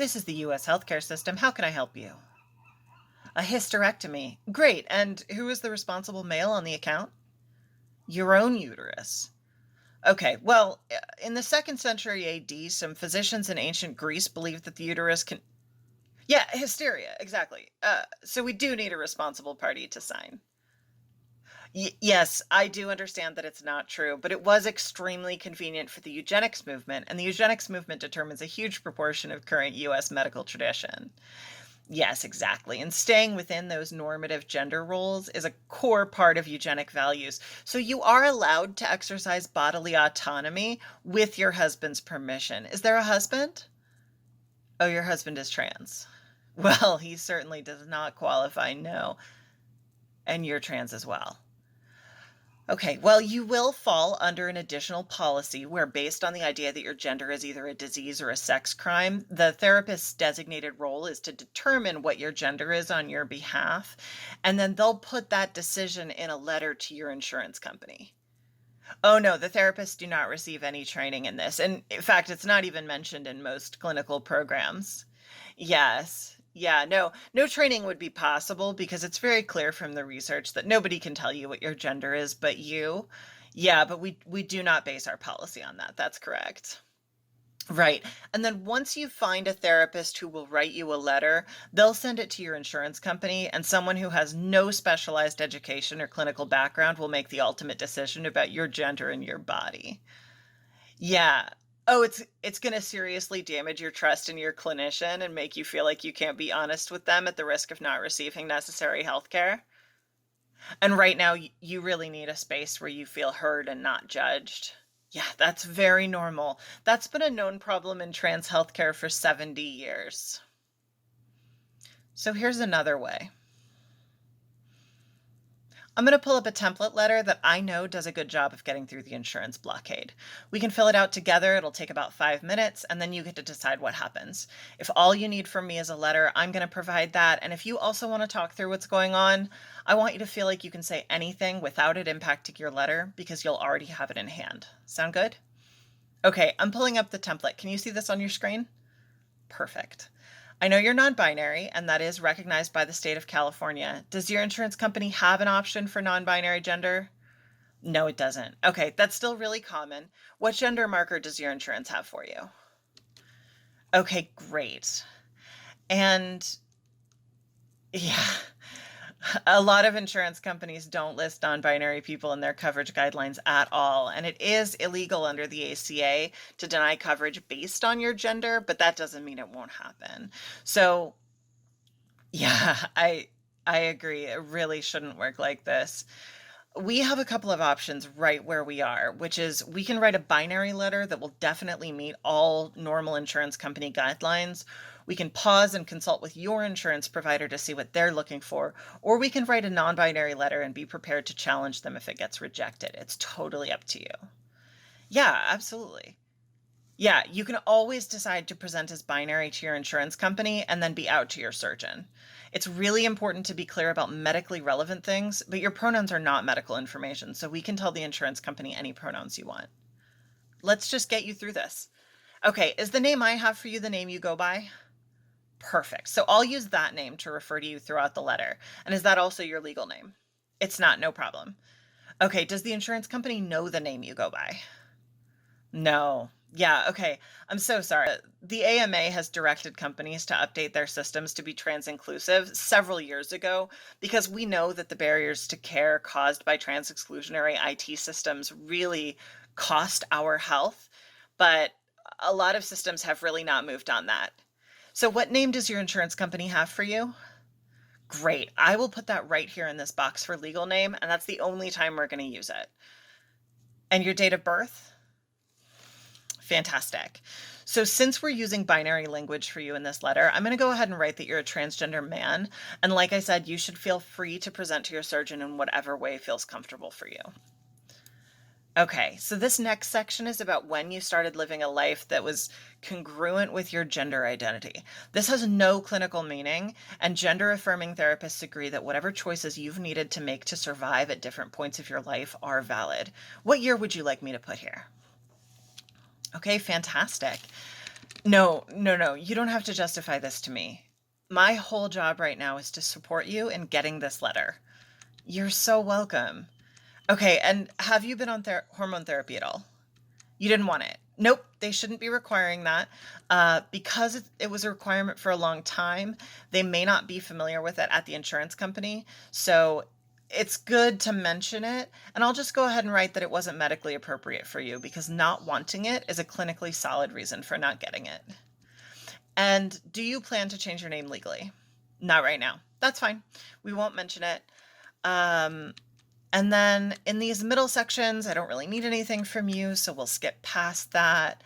This is the U.S. healthcare system. How can I help you? A hysterectomy. Great. And who is the responsible male on the account? Your own uterus. Okay, well, in the 2nd century AD, some physicians in ancient Greece believed that the uterus can. Yeah, hysteria, exactly. So we do need a responsible party to sign. Yes, I do understand that it's not true, but it was extremely convenient for the eugenics movement, and the eugenics movement determines a huge proportion of current US medical tradition. Yes, exactly. And staying within those normative gender roles is a core part of eugenic values. So you are allowed to exercise bodily autonomy with your husband's permission. Is there a husband? Oh, your husband is trans. Well, he certainly does not qualify, no. And you're trans as well. Okay, well, you will fall under an additional policy where, based on the idea that your gender is either a disease or a sex crime, the therapist's designated role is to determine what your gender is on your behalf, and then they'll put that decision in a letter to your insurance company. Oh no, the therapists do not receive any training in this. And in fact, it's not even mentioned in most clinical programs. Yes. Yeah, no training would be possible because it's very clear from the research that nobody can tell you what your gender is but you. Yeah, but we do not base our policy on that. That's correct. Right. And then once you find a therapist who will write you a letter, they'll send it to your insurance company, and someone who has no specialized education or clinical background will make the ultimate decision about your gender and your body. Yeah. Oh, it's going to seriously damage your trust in your clinician and make you feel like you can't be honest with them at the risk of not receiving necessary health care. And right now, you really need a space where you feel heard and not judged. Yeah, that's very normal. That's been a known problem in trans healthcare for 70 years. So here's another way. I'm going to pull up a template letter that I know does a good job of getting through the insurance blockade. We can fill it out together. It'll take about 5 minutes, and then you get to decide what happens. If all you need from me is a letter, I'm going to provide that. And if you also want to talk through what's going on, I want you to feel like you can say anything without it impacting your letter because you'll already have it in hand. Sound good? Okay, I'm pulling up the template. Can you see this on your screen? Perfect. I know you're non-binary, and that is recognized by the state of California. Does your insurance company have an option for non-binary gender? No, it doesn't. Okay, that's still really common. What gender marker does your insurance have for you? Okay, great. And yeah, a lot of insurance companies don't list non-binary people in their coverage guidelines at all, and it is illegal under the ACA to deny coverage based on your gender, but that doesn't mean it won't happen. So, yeah, I agree. It really shouldn't work like this. We have a couple of options right where we are, which is we can write a binary letter that will definitely meet all normal insurance company guidelines. We can pause and consult with your insurance provider to see what they're looking for, or we can write a non-binary letter and be prepared to challenge them if it gets rejected. It's totally up to you. Yeah, absolutely. Yeah, you can always decide to present as binary to your insurance company and then be out to your surgeon. It's really important to be clear about medically relevant things, but your pronouns are not medical information, so we can tell the insurance company any pronouns you want. Let's just get you through this. Okay, is the name I have for you the name you go by? Perfect. So I'll use that name to refer to you throughout the letter. And is that also your legal name? It's not, no problem. Okay, does the insurance company know the name you go by? No. Yeah, okay. I'm so sorry. The AMA has directed companies to update their systems to be trans inclusive several years ago because we know that the barriers to care caused by trans exclusionary IT systems really cost our health, but a lot of systems have really not moved on that. So, what name does your insurance company have for you? Great. I will put that right here in this box for legal name, and that's the only time we're going to use it. And your date of birth? Fantastic. So since we're using binary language for you in this letter, I'm going to go ahead and write that you're a transgender man. And like I said, you should feel free to present to your surgeon in whatever way feels comfortable for you. Okay, so this next section is about when you started living a life that was congruent with your gender identity. This has no clinical meaning, and gender-affirming therapists agree that whatever choices you've needed to make to survive at different points of your life are valid. What year would you like me to put here? Okay, fantastic. No, no, no, you don't have to justify this to me. My whole job right now is to support you in getting this letter. You're so welcome. Okay, and have you been on hormone therapy at all? You didn't want it. Nope, they shouldn't be requiring that. Because it was a requirement for a long time, they may not be familiar with it at the insurance company. So it's good to mention it. And I'll just go ahead and write that it wasn't medically appropriate for you because not wanting it is a clinically solid reason for not getting it. And do you plan to change your name legally? Not right now. That's fine. We won't mention it. Um, and then in these middle sections, I don't really need anything from you, so we'll skip past that.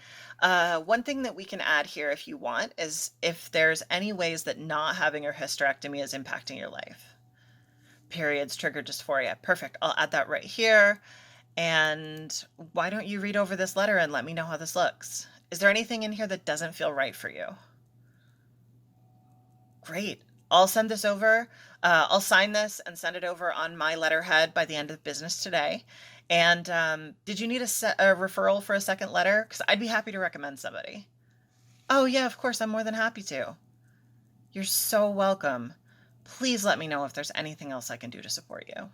One thing that we can add here if you want is if there's any ways that not having your hysterectomy is impacting your life. Periods trigger dysphoria. Perfect. I'll add that right here. And why don't you read over this letter and let me know how this looks? Is there anything in here that doesn't feel right for you? Great. I'll send this over. I'll sign this and send it over on my letterhead by the end of business today. And did you need a referral for a second letter? Because I'd be happy to recommend somebody. Oh, yeah, of course. I'm more than happy to. You're so welcome. Please let me know if there's anything else I can do to support you.